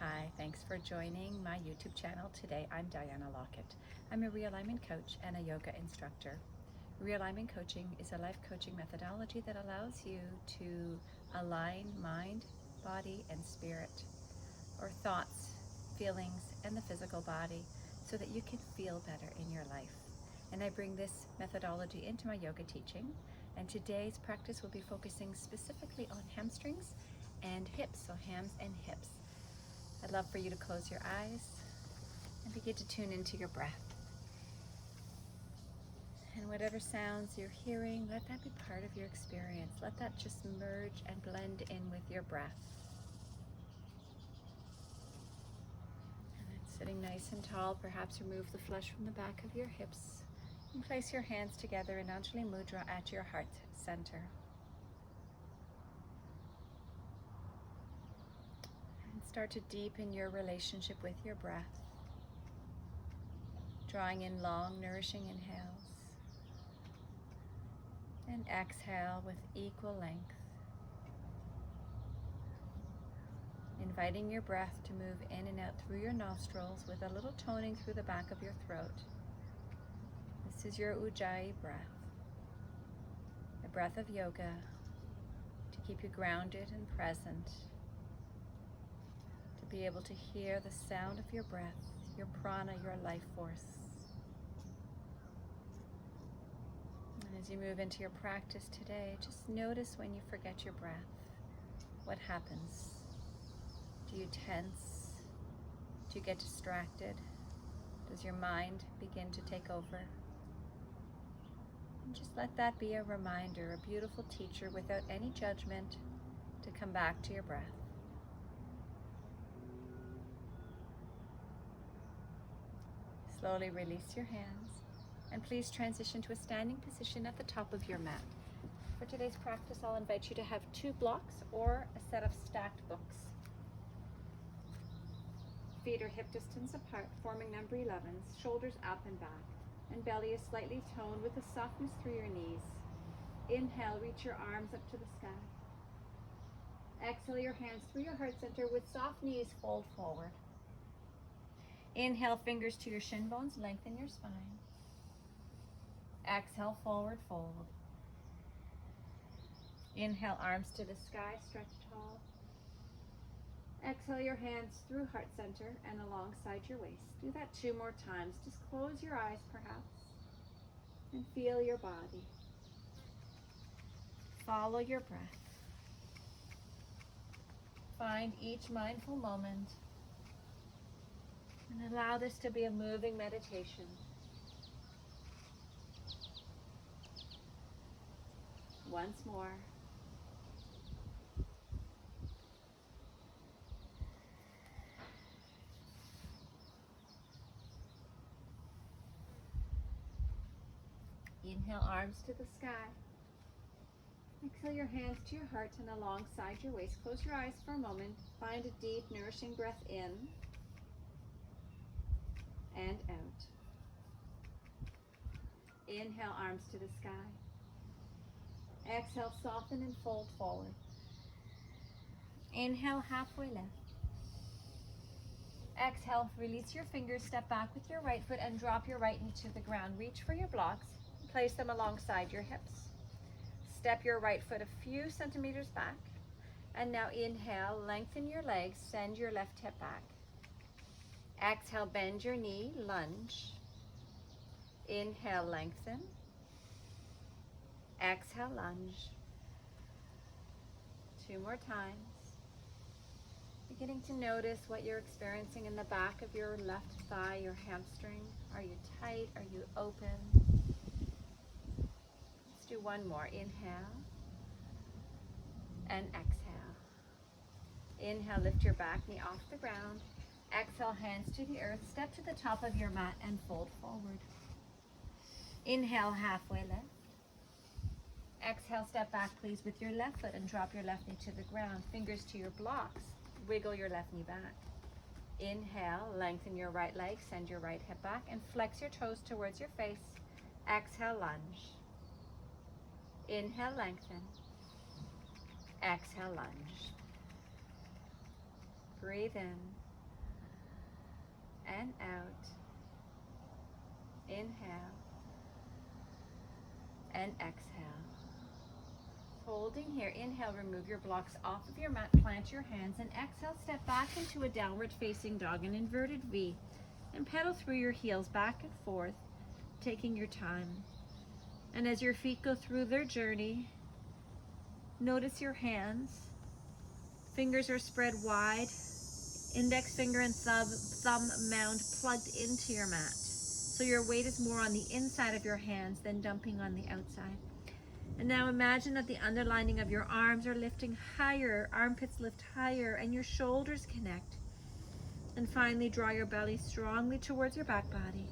Hi, thanks for joining my YouTube channel. Today I'm Diana Lockett. I'm a realignment coach and a yoga instructor. Realignment coaching is a life coaching methodology that allows you to align mind, body, and spirit, or thoughts, feelings, and the physical body so that you can feel better in your life. And I bring this methodology into my yoga teaching, and today's practice will be focusing specifically on hamstrings and hips, so hams and hips. I'd love for you to close your eyes and begin to tune into your breath. And whatever sounds you're hearing, let that be part of your experience. Let that just merge and blend in with your breath. And then sitting nice and tall, perhaps remove the flesh from the back of your hips and place your hands together in Anjali Mudra at your heart center. Start to deepen your relationship with your breath, drawing in long, nourishing inhales, and exhale with equal length, inviting your breath to move in and out through your nostrils with a little toning through the back of your throat. This is your Ujjayi breath, a breath of yoga to keep you grounded and present, to be able to hear the sound of your breath, your prana, your life force. And as you move into your practice today, just notice when you forget your breath. What happens? Do you tense? Do you get distracted? Does your mind begin to take over? And just let that be a reminder, a beautiful teacher without any judgment, to come back to your breath. Slowly release your hands, and please transition to a standing position at the top of your mat. For today's practice, I'll invite you to have 2 blocks or a set of stacked books. Feet are hip distance apart, forming number 11s, shoulders up and back, and belly is slightly toned with a softness through your knees. Inhale, reach your arms up to the sky. Exhale your hands through your heart center with soft knees, fold forward. Inhale, fingers to your shin bones, lengthen your spine. Exhale, forward fold. Inhale, arms to the sky, stretch tall. Exhale your hands through heart center and alongside your waist. Do that 2 more times. Just close your eyes perhaps and feel your body. Follow your breath. Find each mindful moment and allow this to be a moving meditation. Once more. Inhale, arms to the sky. Exhale your hands to your heart and alongside your waist. Close your eyes for a moment. Find a deep, nourishing breath in and out. Inhale, arms to the sky. Exhale, soften and fold forward. Inhale, halfway lift. Exhale, release your fingers, step back with your right foot and drop your right knee to the ground. Reach for your blocks, place them alongside your hips. Step your right foot a few centimeters back. And now inhale, lengthen your legs, send your left hip back. Exhale, bend your knee, lunge. Inhale, lengthen. Exhale, lunge. 2 more times. Beginning to notice what you're experiencing in the back of your left thigh, your hamstring. Are you tight? Are you open? Let's do 1 more. Inhale and exhale. Inhale, lift your back knee off the ground. Exhale, hands to the earth. Step to the top of your mat and fold forward. Inhale, halfway lift. Exhale, step back please with your left foot and drop your left knee to the ground. Fingers to your blocks. Wiggle your left knee back. Inhale, lengthen your right leg, send your right hip back and flex your toes towards your face. Exhale, lunge. Inhale, lengthen. Exhale, lunge. Breathe in and out. Inhale and exhale. Holding here. Inhale, remove your blocks off of your mat, plant your hands, and exhale, step back into a downward facing dog, an inverted V, and pedal through your heels back and forth, taking your time. And as your feet go through their journey, notice your hands. Fingers are spread wide, index finger and thumb mound plugged into your mat. So your weight is more on the inside of your hands than dumping on the outside. And now imagine that the underlining of your arms are lifting higher, armpits lift higher, and your shoulders connect. And finally, draw your belly strongly towards your back body.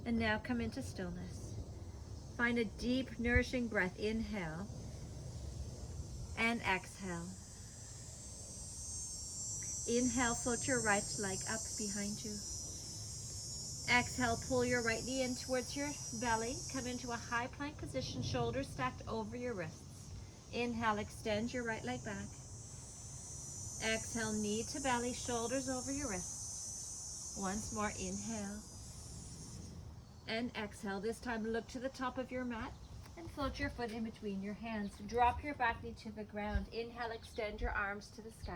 And now come into stillness. Find a deep, nourishing breath. Inhale and exhale. Inhale, float your right leg up behind you. Exhale, pull your right knee in towards your belly. Come into a high plank position, shoulders stacked over your wrists. Inhale, extend your right leg back. Exhale, knee to belly, shoulders over your wrists. Once more, inhale and exhale. This time, look to the top of your mat and float your foot in between your hands. Drop your back knee to the ground. Inhale, extend your arms to the sky.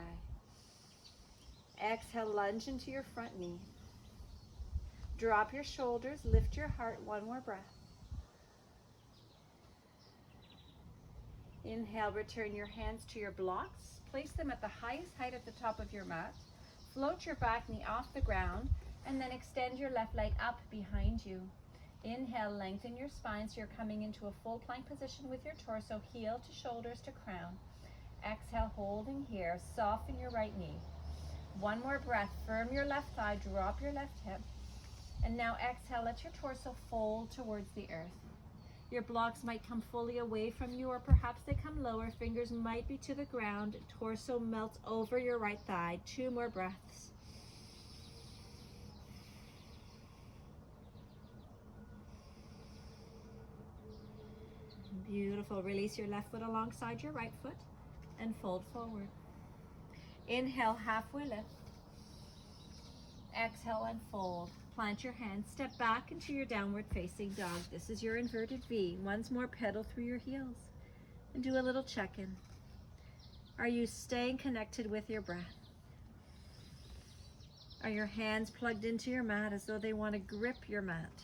Exhale, lunge into your front knee. Drop your shoulders, lift your heart. One more breath. Inhale, return your hands to your blocks. Place them at the highest height at the top of your mat. Float your back knee off the ground, and then extend your left leg up behind you. Inhale, lengthen your spine so you're coming into a full plank position with your torso, heel to shoulders to crown. Exhale, holding here, soften your right knee. One more breath, firm your left thigh, drop your left hip. And now exhale, let your torso fold towards the earth. Your blocks might come fully away from you, or perhaps they come lower. Fingers might be to the ground. Torso melts over your right thigh. 2 more breaths. Beautiful. Release your left foot alongside your right foot and fold forward. Inhale, halfway lift. Exhale and fold. Plant your hands, step back into your downward facing dog. This is your inverted V. Once more, pedal through your heels and do a little check-in. Are you staying connected with your breath? Are your hands plugged into your mat as though they want to grip your mat?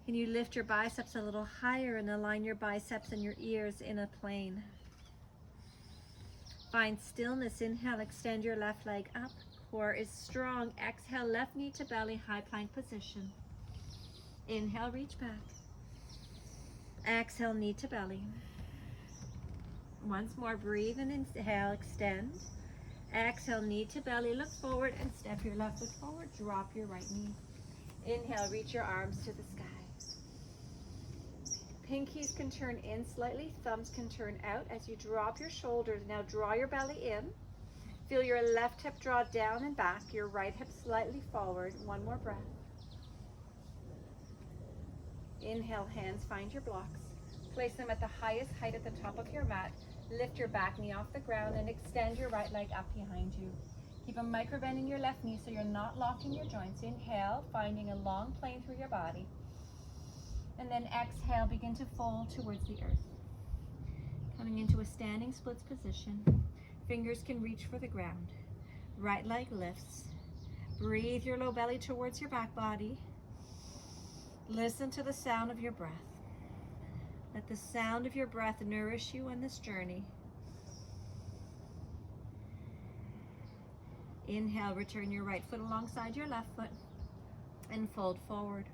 Can you lift your biceps a little higher and align your biceps and your ears in a plane? Find stillness. Inhale, extend your left leg up. Core is strong. Exhale, left knee to belly, high plank position. Inhale, reach back. Exhale, knee to belly. Once more, breathe and inhale, extend. Exhale, knee to belly, look forward and step your left foot forward. Drop your right knee. Inhale, reach your arms to the sky. Pinkies can turn in slightly, thumbs can turn out as you drop your shoulders. Now draw your belly in. Feel your left hip draw down and back, your right hip slightly forward. One more breath. Inhale, hands find your blocks. Place them at the highest height at the top of your mat. Lift your back knee off the ground and extend your right leg up behind you. Keep a micro bend in your left knee so you're not locking your joints. Inhale, finding a long plane through your body. And then exhale, begin to fold towards the earth. Coming into a standing splits position. Fingers can reach for the ground. Right leg lifts. Breathe your low belly towards your back body. Listen to the sound of your breath. Let the sound of your breath nourish you on this journey. Inhale, return your right foot alongside your left foot and fold forward.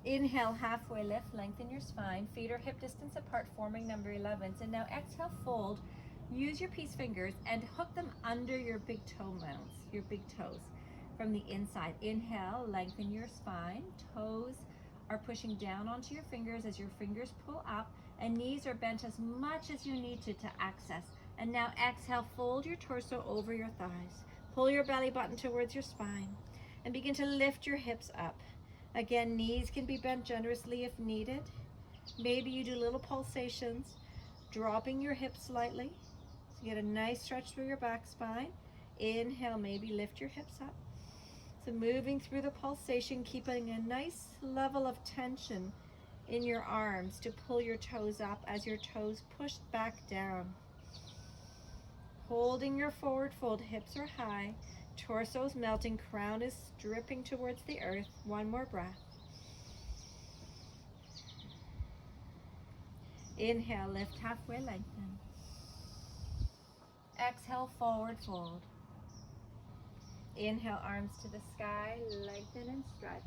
Inhale, halfway lift, lengthen your spine. Feet are hip distance apart, forming number 11s. And now exhale, fold. Use your peace fingers and hook them under your big toe mounts, your big toes from the inside. Inhale, lengthen your spine. Toes are pushing down onto your fingers as your fingers pull up, and knees are bent as much as you need to access. And now exhale, fold your torso over your thighs. Pull your belly button towards your spine and begin to lift your hips up. Again, knees can be bent generously if needed. Maybe you do little pulsations, dropping your hips slightly. So you get a nice stretch through your back spine. Inhale, maybe lift your hips up. So moving through the pulsation, keeping a nice level of tension in your arms to pull your toes up as your toes push back down. Holding your forward fold, hips are high, torso's melting, crown is dripping towards the earth. One more breath. Inhale, lift halfway, lengthen. Exhale, forward fold. Inhale, arms to the sky, lengthen and stretch.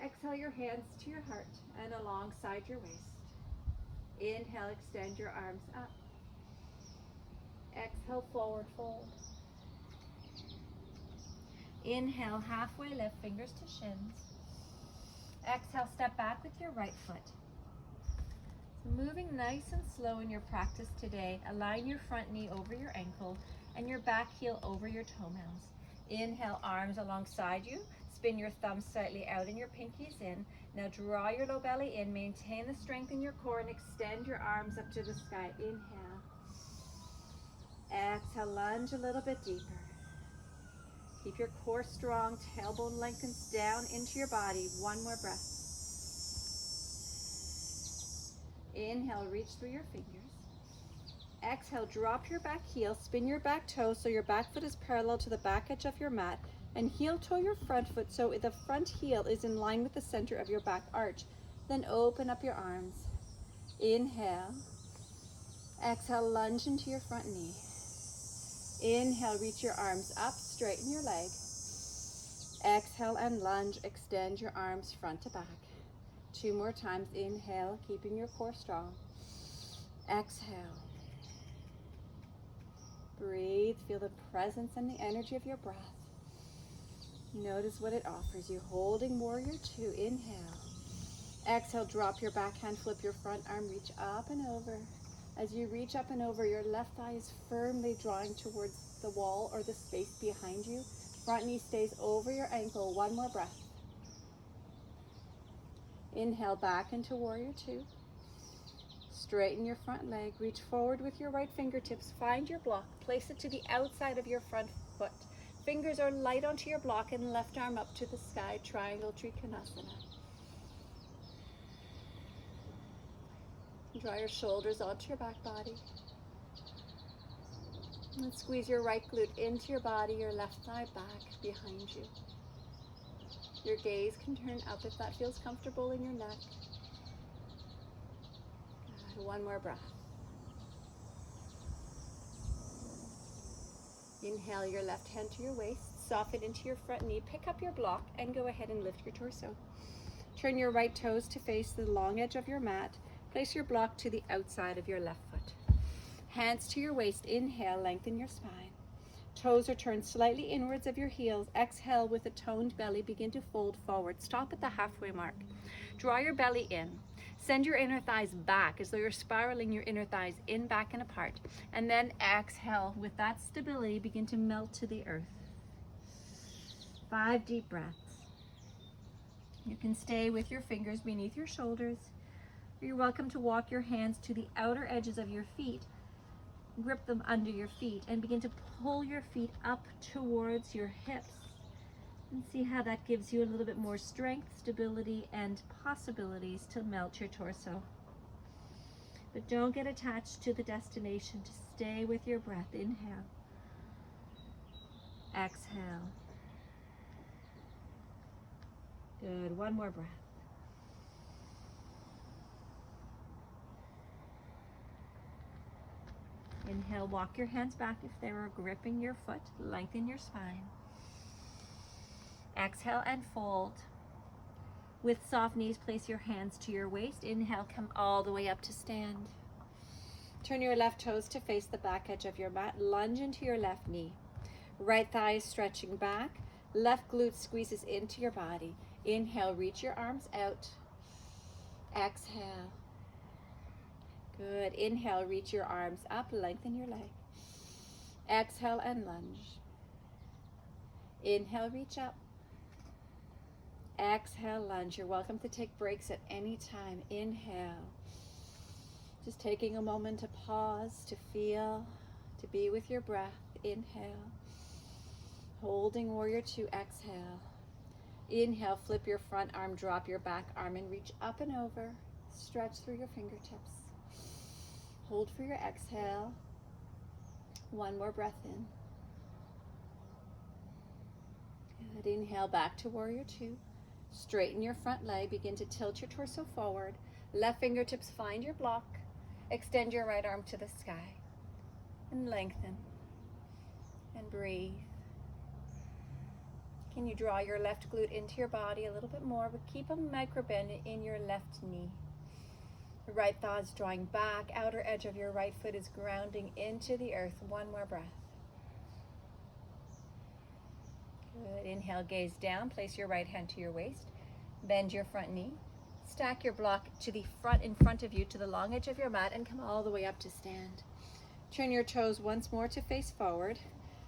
Exhale your hands to your heart and alongside your waist. Inhale, extend your arms up. Exhale, forward fold. Inhale, halfway lift, fingers to shins. Exhale, step back with your right foot. So moving nice and slow in your practice today, align your front knee over your ankle and your back heel over your toenails. Inhale, arms alongside you. Spin your thumbs slightly out and your pinkies in. Now draw your low belly in, maintain the strength in your core and extend your arms up to the sky. Inhale. Exhale, lunge a little bit deeper. Keep your core strong, tailbone lengthens down into your body. One more breath. Inhale, reach through your fingers. Exhale, drop your back heel, spin your back toe so your back foot is parallel to the back edge of your mat, and heel toe your front foot so the front heel is in line with the center of your back arch. Then open up your arms. Inhale. Exhale, lunge into your front knee. Inhale, reach your arms up, straighten your leg. Exhale and lunge, extend your arms front to back. 2 more times. Inhale, keeping your core strong. Exhale. Breathe, feel the presence and the energy of your breath. Notice what it offers you. Holding warrior 2, inhale. Exhale, drop your backhand, flip your front arm, reach up and over. As you reach up and over, your left thigh is firmly drawing towards the wall or the space behind you. Front knee stays over your ankle. 1 more breath. Inhale, back into warrior 2. Straighten your front leg, reach forward with your right fingertips, find your block, place it to the outside of your front foot. Fingers are light onto your block and left arm up to the sky, triangle trikonasana. Draw your shoulders onto your back body. And squeeze your right glute into your body, your left thigh back behind you. Your gaze can turn up if that feels comfortable in your neck. 1 more breath. Inhale your left hand to your waist, soften into your front knee, pick up your block and go ahead and lift your torso. Turn your right toes to face the long edge of your mat. Place your block to the outside of your left foot. Hands to your waist, inhale, lengthen your spine. Toes are turned slightly inwards of your heels. Exhale with a toned belly, begin to fold forward. Stop at the halfway mark. Draw your belly in. Send your inner thighs back as though you're spiraling your inner thighs in, back, and apart. And then exhale. With that stability, begin to melt to the earth. 5 deep breaths. You can stay with your fingers beneath your shoulders. You're welcome to walk your hands to the outer edges of your feet. Grip them under your feet and begin to pull your feet up towards your hips. And see how that gives you a little bit more strength, stability, and possibilities to melt your torso. But don't get attached to the destination. To stay with your breath. Inhale. Exhale. Good. 1 more breath. Inhale, walk your hands back if they were gripping your foot. Lengthen your spine. Exhale and fold. With soft knees, place your hands to your waist. Inhale, come all the way up to stand. Turn your left toes to face the back edge of your mat. Lunge into your left knee. Right thigh is stretching back. Left glute squeezes into your body. Inhale, reach your arms out. Exhale. Good. Inhale, reach your arms up, lengthen your leg. Exhale and lunge. Inhale, reach up. Exhale, lunge. You're welcome to take breaks at any time. Inhale. Just taking a moment to pause, to feel, to be with your breath. inhale. Holding warrior two, exhale. Inhale, flip your front arm, drop your back arm and reach up and over. Stretch through your fingertips. Hold for your exhale. One more breath in. Good. Inhale, back to warrior two. Straighten your front leg, begin to tilt your torso forward. Left fingertips find your block. Extend your right arm to the sky. And lengthen. And breathe. Can you draw your left glute into your body a little bit more, but keep a micro bend in your left knee. The right thigh is drawing back, outer edge of your right foot is grounding into the earth. One more breath. Good. Inhale, gaze down, place your right hand to your waist, bend your front knee, stack your block to the front in front of you to the long edge of your mat and come all the way up to stand. Turn your toes once more to face forward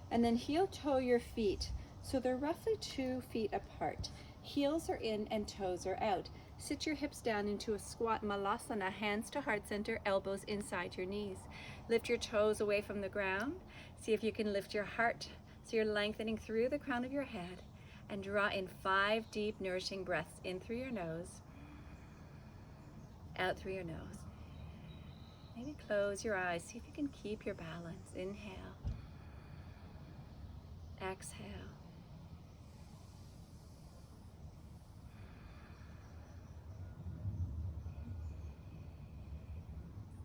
and then heel toe your feet so they're roughly 2 feet apart. Heels are in and toes are out. Sit your hips down into a squat malasana, hands to heart center, elbows inside your knees. Lift your toes away from the ground. See if you can lift your heart so you're lengthening through the crown of your head, and draw in 5 deep nourishing breaths in through your nose, out through your nose. Maybe close your eyes, see if you can keep your balance. Inhale, exhale.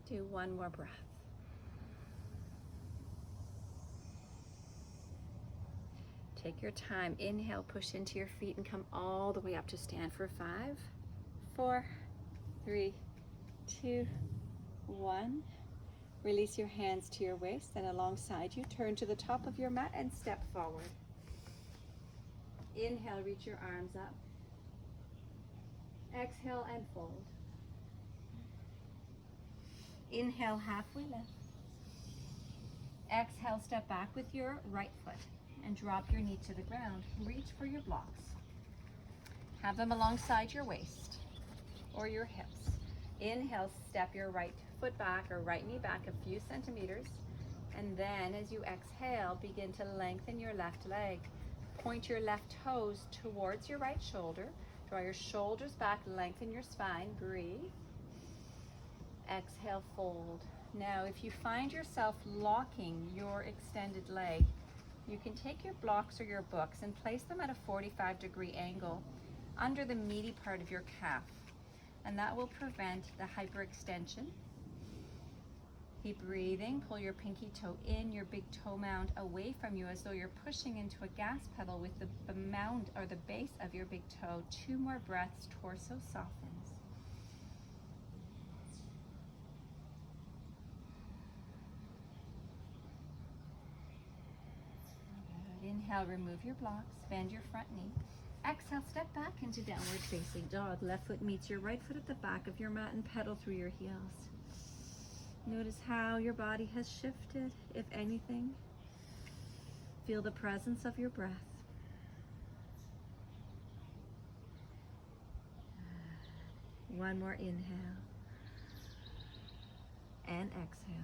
Do one more breath. Take your time. Inhale, push into your feet and come all the way up to stand for 5, 4, 3, 2, 1. Release your hands to your waist and alongside you. Turn to the top of your mat and step forward. Inhale, reach your arms up. Exhale and fold. Inhale, halfway lift. Exhale, step back with your right foot and drop your knee to the ground. Reach for your blocks. Have them alongside your waist or your hips. Inhale, step your right foot back or right knee back a few centimeters. And then as you exhale, begin to lengthen your left leg. Point your left toes towards your right shoulder. Draw your shoulders back, lengthen your spine. Breathe. Exhale, fold. Now, if you find yourself locking your extended leg, you can take your blocks or your books and place them at a 45-degree angle under the meaty part of your calf. And that will prevent the hyperextension. Keep breathing. Pull your pinky toe in, your big toe mound away from you as though you're pushing into a gas pedal with the mound or the base of your big toe. 2 more breaths, torso softens. Inhale, remove your blocks, bend your front knee. Exhale, step back into downward facing dog. Left foot meets your right foot at the back of your mat and pedal through your heels. Notice how your body has shifted, if anything. Feel the presence of your breath. One more inhale and exhale.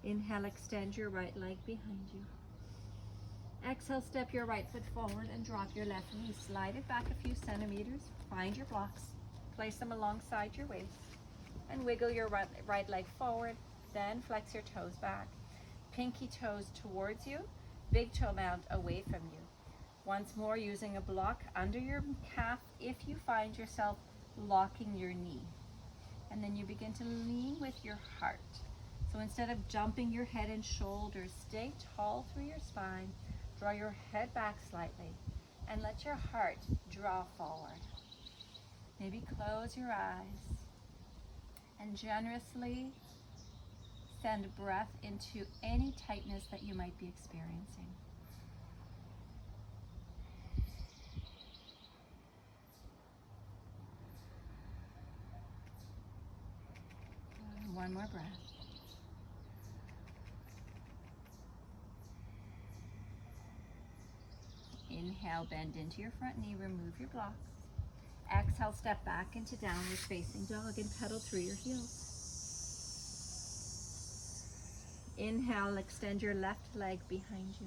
Inhale, extend your right leg behind you. Exhale, step your right foot forward and drop your left knee. Slide it back a few centimeters. Find your blocks. Place them alongside your waist. And wiggle your right leg forward. Then flex your toes back. Pinky toes towards you. Big toe mound away from you. Once more, using a block under your calf if you find yourself locking your knee. And then you begin to lean with your heart. So instead of jumping your head and shoulders, stay tall through your spine. Draw your head back slightly and let your heart draw forward. Maybe close your eyes and generously send breath into any tightness that you might be experiencing. One more breath. Inhale, bend into your front knee, remove your blocks. Exhale, step back into downward facing dog and pedal through your heels. Inhale, extend your left leg behind you.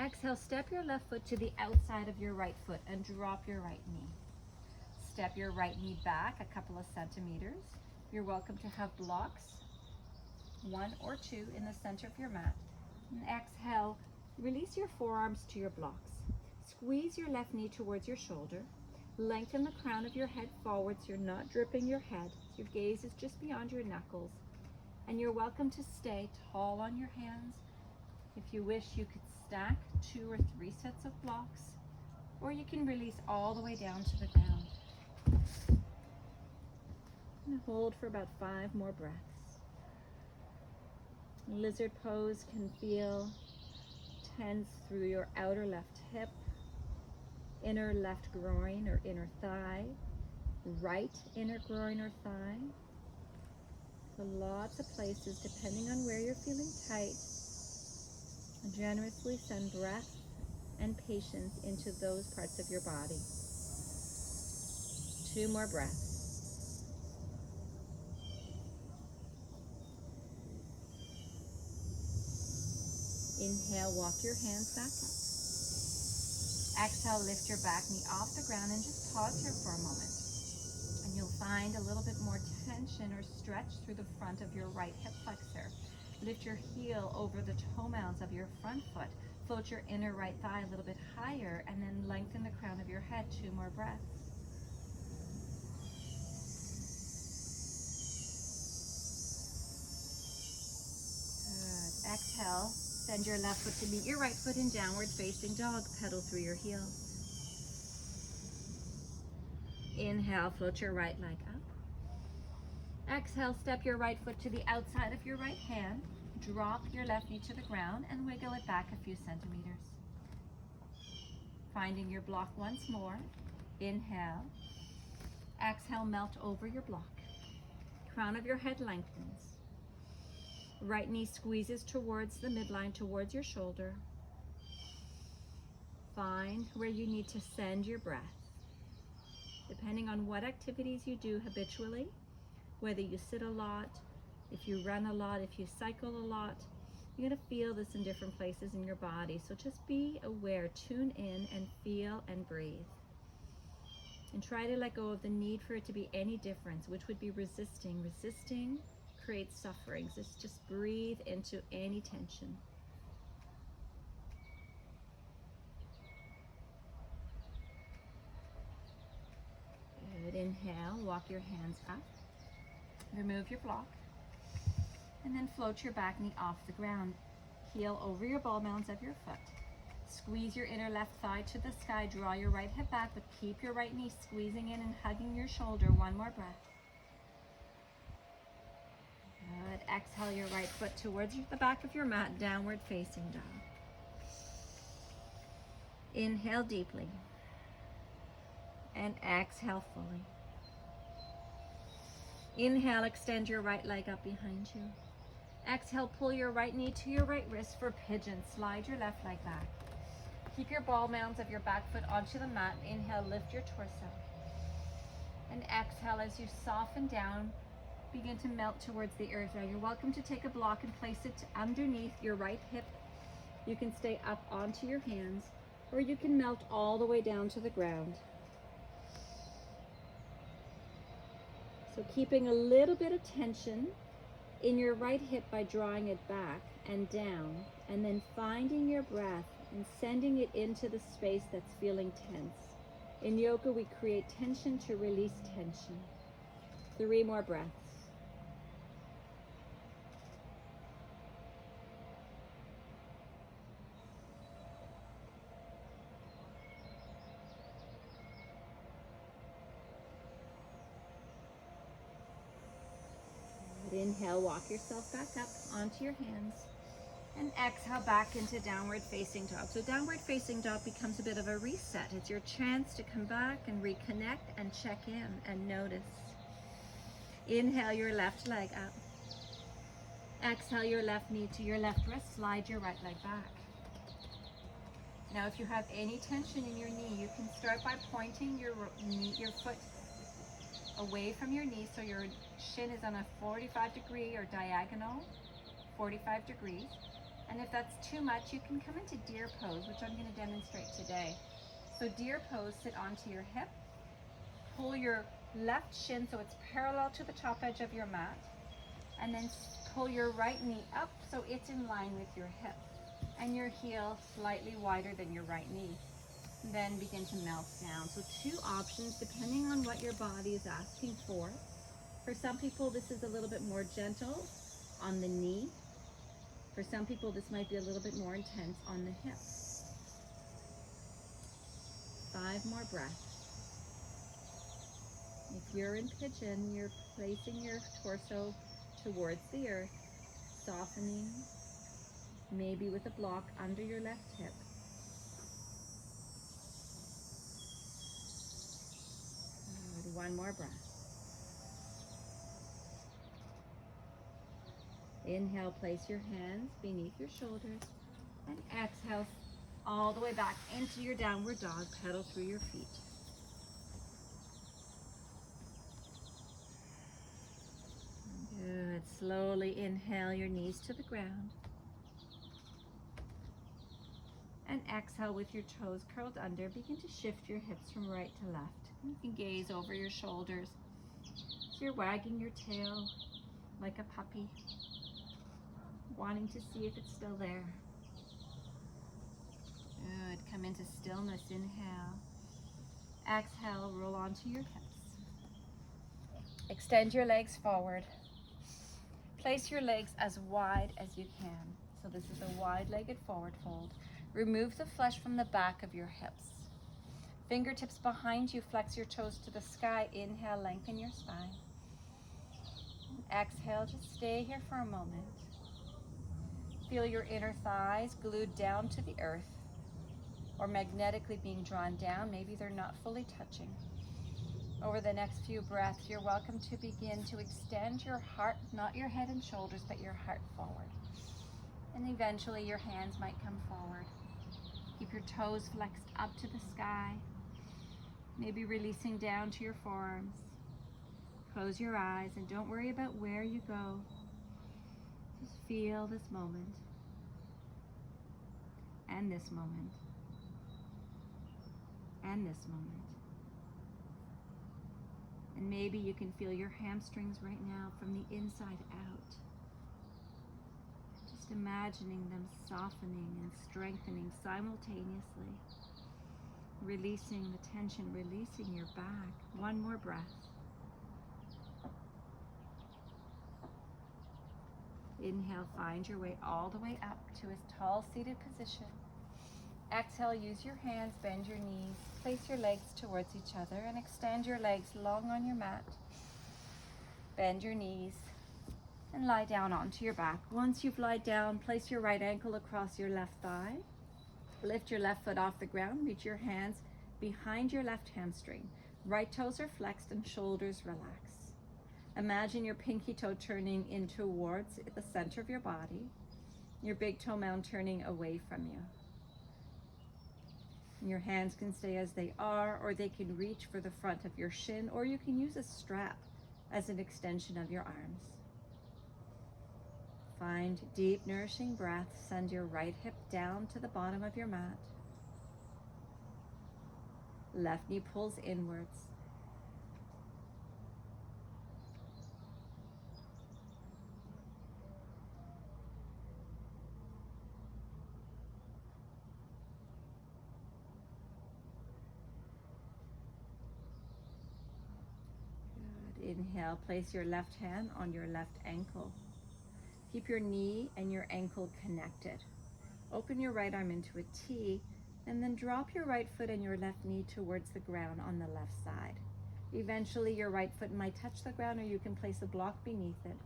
Exhale, step your left foot to the outside of your right foot and drop your right knee. Step your right knee back a couple of centimeters. You're welcome to have blocks, 1 or 2 in the center of your mat. And exhale, release your forearms to your blocks. Squeeze your left knee towards your shoulder. Lengthen the crown of your head forward so you're not dripping your head. Your gaze is just beyond your knuckles. And you're welcome to stay tall on your hands. If you wish, you could stack 2 or 3 sets of blocks, or you can release all the way down to the ground. And hold for about 5 more breaths. Lizard pose can feel tense through your outer left hip, inner left groin or inner thigh, right inner groin or thigh. So lots of places depending on where you're feeling tight. Generously send breath and patience into those parts of your body. 2 more breaths. Inhale, walk your hands back up. Exhale, lift your back knee off the ground and just pause here for a moment. And you'll find a little bit more tension or stretch through the front of your right hip flexor. Lift your heel over the toe mounds of your front foot. Float your inner right thigh a little bit higher and then lengthen the crown of your head. 2 more breaths. Good. Exhale, send your left foot to meet your right foot in downward facing dog. Pedal through your heels. Inhale, float your right leg up. Exhale, step your right foot to the outside of your right hand. Drop your left knee to the ground and wiggle it back a few centimeters. Finding your block once more. Inhale. Exhale, melt over your block. Crown of your head lengthens. Right knee squeezes towards the midline, towards your shoulder. Find where you need to send your breath. Depending on what activities you do habitually, whether you sit a lot, if you run a lot, if you cycle a lot, you're going to feel this in different places in your body. So just be aware, tune in and feel and breathe. And try to let go of the need for it to be any difference, which would be resisting. Resisting creates suffering. Just breathe into any tension. Good. Inhale, walk your hands up. Remove your block. And then float your back knee off the ground. Heel over your ball mounds of your foot. Squeeze your inner left thigh to the sky. Draw your right hip back, but keep your right knee squeezing in and hugging your shoulder. 1 more breath. Good. Exhale your right foot towards the back of your mat, downward facing dog. Inhale deeply. And exhale fully. Inhale, extend your right leg up behind you. Exhale, pull your right knee to your right wrist for pigeon. Slide your left leg back. Keep your ball mounds of your back foot onto the mat. Inhale, lift your torso. And exhale, as you soften down, begin to melt towards the earth. Now you're welcome to take a block and place it underneath your right hip. You can stay up onto your hands, or you can melt all the way down to the ground. So keeping a little bit of tension in your right hip by drawing it back and down, and then finding your breath and sending it into the space that's feeling tense. In yoga, we create tension to release tension. 3 more breaths. Inhale, walk yourself back up onto your hands. And exhale back into downward facing dog. So downward facing dog becomes a bit of a reset. It's your chance to come back and reconnect and check in and notice. Inhale your left leg up. Exhale your left knee to your left wrist. Slide your right leg back. Now if you have any tension in your knee, you can start by pointing your foot away from your knee so your shin is on a 45 degree or diagonal 45 degrees. And if that's too much, you can come into deer pose, which I'm going to demonstrate today. So deer pose, sit onto your hip, pull your left shin so it's parallel to the top edge of your mat, and then pull your right knee up so it's in line with your hip, and your heel slightly wider than your right knee. Then begin to melt down. So two options depending on what your body is asking for. For some people, this is a little bit more gentle on the knee. For some people, this might be a little bit more intense on the hip. 5 more breaths. If you're in pigeon, you're placing your torso towards the earth, softening, maybe with a block under your left hip. Good. 1 more breath. Inhale, place your hands beneath your shoulders, and exhale all the way back into your downward dog. Pedal through your feet. Good. Slowly inhale your knees to the ground. And exhale with your toes curled under. Begin to shift your hips from right to left. You can gaze over your shoulders. So you're wagging your tail like a puppy, wanting to see if it's still there. Good. Come into stillness. Inhale. Exhale, roll onto your hips. Extend your legs forward. Place your legs as wide as you can. So this is a wide-legged forward fold. Remove the flesh from the back of your hips. Fingertips behind you, flex your toes to the sky. Inhale, lengthen your spine. Exhale, just stay here for a moment. Feel your inner thighs glued down to the earth or magnetically being drawn down. Maybe they're not fully touching. Over the next few breaths, you're welcome to begin to extend your heart, not your head and shoulders, but your heart forward. And eventually your hands might come forward. Keep your toes flexed up to the sky, maybe releasing down to your forearms. Close your eyes and don't worry about where you go. Just feel this moment and this moment and this moment. And maybe you can feel your hamstrings right now from the inside out. Just imagining them softening and strengthening simultaneously. Releasing the tension, releasing your back. 1 more breath. Inhale, find your way all the way up to a tall seated position. Exhale, use your hands, bend your knees, place your legs towards each other and extend your legs long on your mat. Bend your knees and lie down onto your back. Once you've lied down, place your right ankle across your left thigh. Lift your left foot off the ground, reach your hands behind your left hamstring. Right toes are flexed and shoulders relax. Imagine your pinky toe turning in towards the center of your body, your big toe mound turning away from you. Your hands can stay as they are, or they can reach for the front of your shin, or you can use a strap as an extension of your arms. Find deep, nourishing breath. Send your right hip down to the bottom of your mat. Left knee pulls inwards. Inhale, place your left hand on your left ankle. Keep your knee and your ankle connected. Open your right arm into a T, and then drop your right foot and your left knee towards the ground on the left side. Eventually, your right foot might touch the ground, or you can place a block beneath it.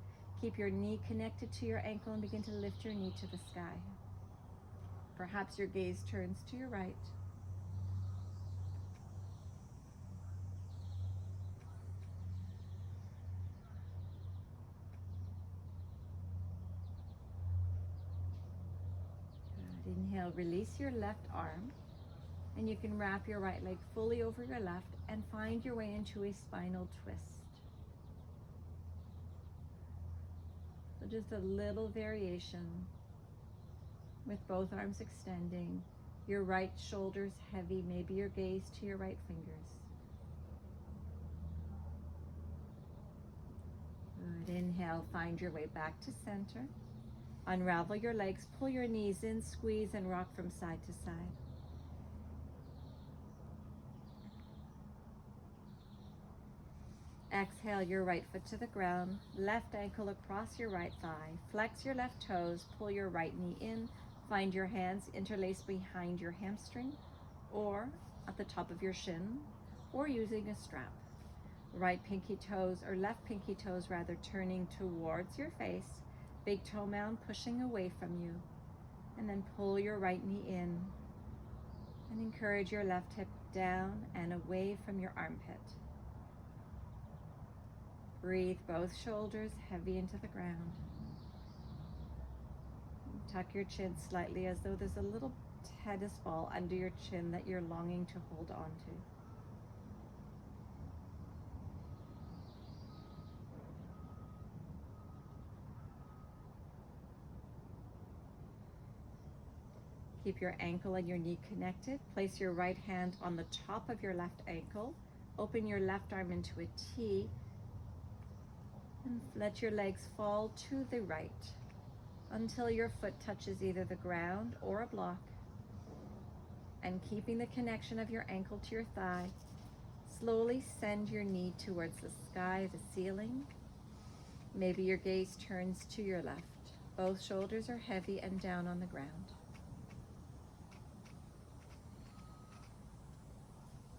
Keep your knee connected to your ankle and begin to lift your knee to the sky. Perhaps your gaze turns to your right. Inhale, release your left arm, and you can wrap your right leg fully over your left and find your way into a spinal twist. So just a little variation with both arms extending. Your right shoulder's heavy, maybe your gaze to your right fingers. Good. Inhale, find your way back to center. Unravel your legs, pull your knees in, squeeze and rock from side to side. Exhale your right foot to the ground, left ankle across your right thigh. Flex your left toes, pull your right knee in. Find your hands interlaced behind your hamstring or at the top of your shin or using a strap. Right pinky toes, or left pinky toes rather, turning towards your face. Big toe mound pushing away from you. And then pull your right knee in and encourage your left hip down and away from your armpit. Breathe both shoulders heavy into the ground. Tuck your chin slightly as though there's a little tennis ball under your chin that you're longing to hold on to. Keep your ankle and your knee connected. Place your right hand on the top of your left ankle. Open your left arm into a T. And let your legs fall to the right until your foot touches either the ground or a block. And keeping the connection of your ankle to your thigh, slowly send your knee towards the sky, the ceiling. Maybe your gaze turns to your left. Both shoulders are heavy and down on the ground.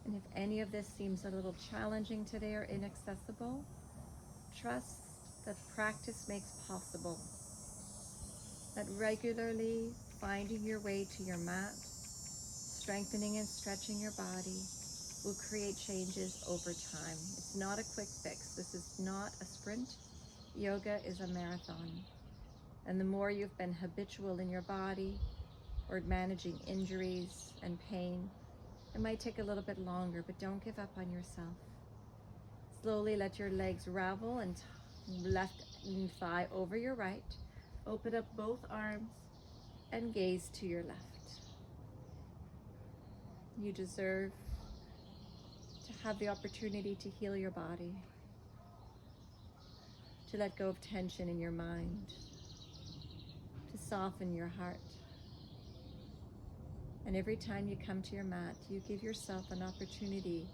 And if any of this seems a little challenging today or inaccessible, trust that practice makes possible. That regularly finding your way to your mat, strengthening and stretching your body will create changes over time. It's not a quick fix. This is not a sprint. Yoga is a marathon. And the more you've been habitual in your body or managing injuries and pain, it might take a little bit longer, but don't give up on yourself. Slowly let your legs ravel and left thigh over your right. Open up both arms and gaze to your left. You deserve to have the opportunity to heal your body, to let go of tension in your mind, to soften your heart. And every time you come to your mat, you give yourself an opportunity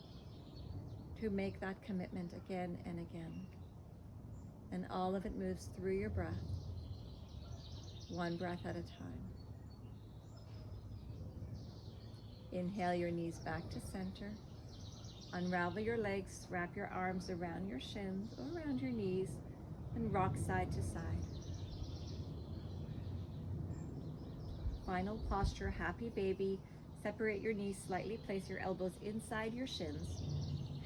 to make that commitment again and again. And all of it moves through your breath, one breath at a time. Inhale your knees back to center. Unravel your legs, wrap your arms around your shins or around your knees, and rock side to side. Final posture, happy baby. Separate your knees slightly, place your elbows inside your shins.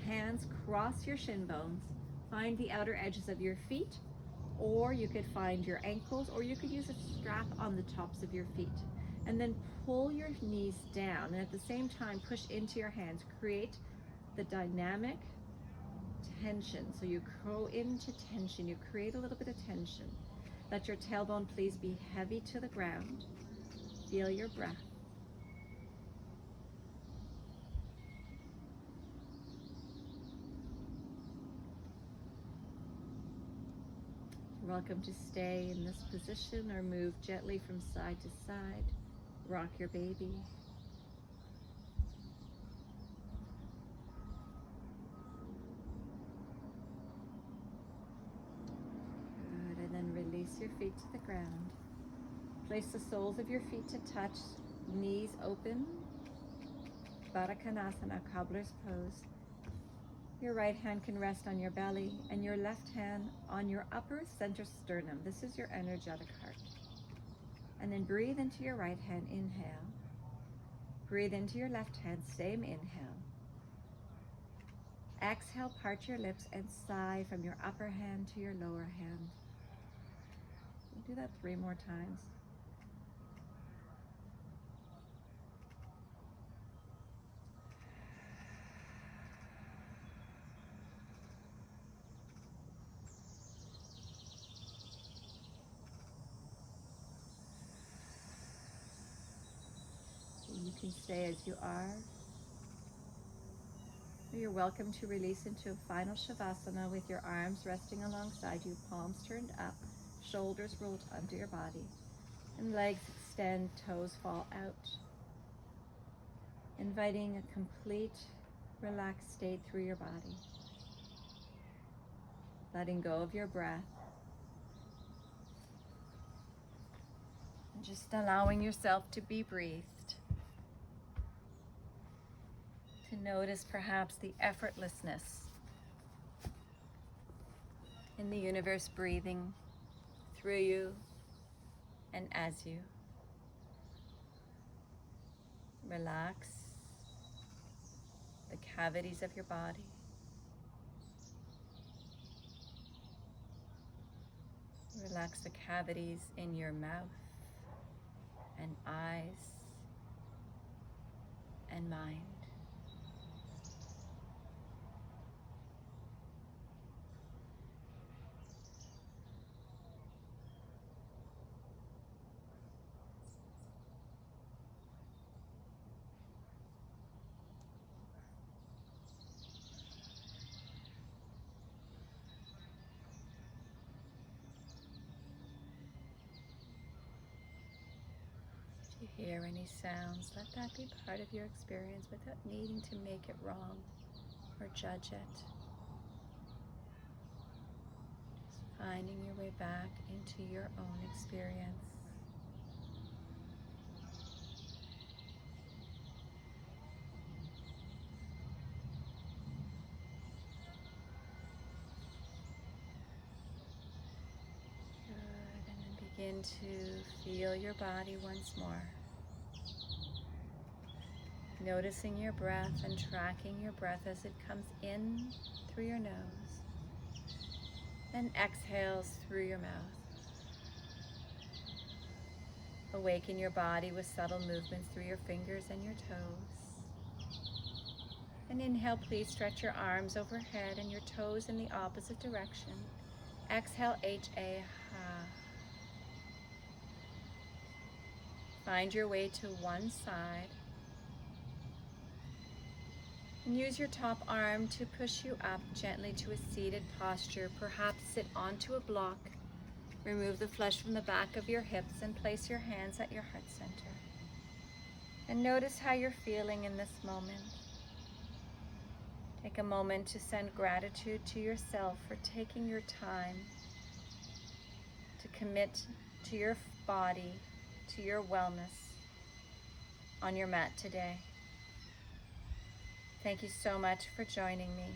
Hands cross your shin bones. Find the outer edges of your feet, or you could find your ankles, or you could use a strap on the tops of your feet. And then pull your knees down, and at the same time push into your hands. Create the dynamic tension. So you go into tension, you create a little bit of tension. Let your tailbone please be heavy to the ground. Feel your breath. You're welcome to stay in this position or move gently from side to side. Rock your baby. Good, and then release your feet to the ground. Place the soles of your feet to touch, knees open. Baddha Konasana, cobbler's pose. Your right hand can rest on your belly and your left hand on your upper center sternum. This is your energetic heart. And then breathe into your right hand, inhale. Breathe into your left hand, same inhale. Exhale, part your lips and sigh from your upper hand to your lower hand. We'll do that 3 more times. You can stay as you are. Or you're welcome to release into a final Shavasana with your arms resting alongside you, palms turned up, shoulders rolled under your body, and legs extend, toes fall out. Inviting a complete relaxed state through your body. Letting go of your breath. And just allowing yourself to be breathed. To notice perhaps the effortlessness in the universe breathing through you and as you. Relax the cavities of your body. Relax the cavities in your mouth and eyes and mind. If you hear any sounds, let that be part of your experience without needing to make it wrong or judge it. Just finding your way back into your own experience. Good, and then begin to feel your body once more. Noticing your breath and tracking your breath as it comes in through your nose and exhales through your mouth. Awaken your body with subtle movements through your fingers and your toes. And inhale, please stretch your arms overhead and your toes in the opposite direction. Exhale, H-A, ha. Find your way to one side. And use your top arm to push you up gently to a seated posture. Perhaps sit onto a block. Remove the flesh from the back of your hips and place your hands at your heart center. And notice how you're feeling in this moment. Take a moment to send gratitude to yourself for taking your time to commit to your body, to your wellness on your mat today. Thank you so much for joining me.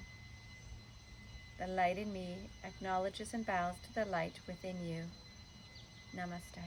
The light in me acknowledges and bows to the light within you. Namaste.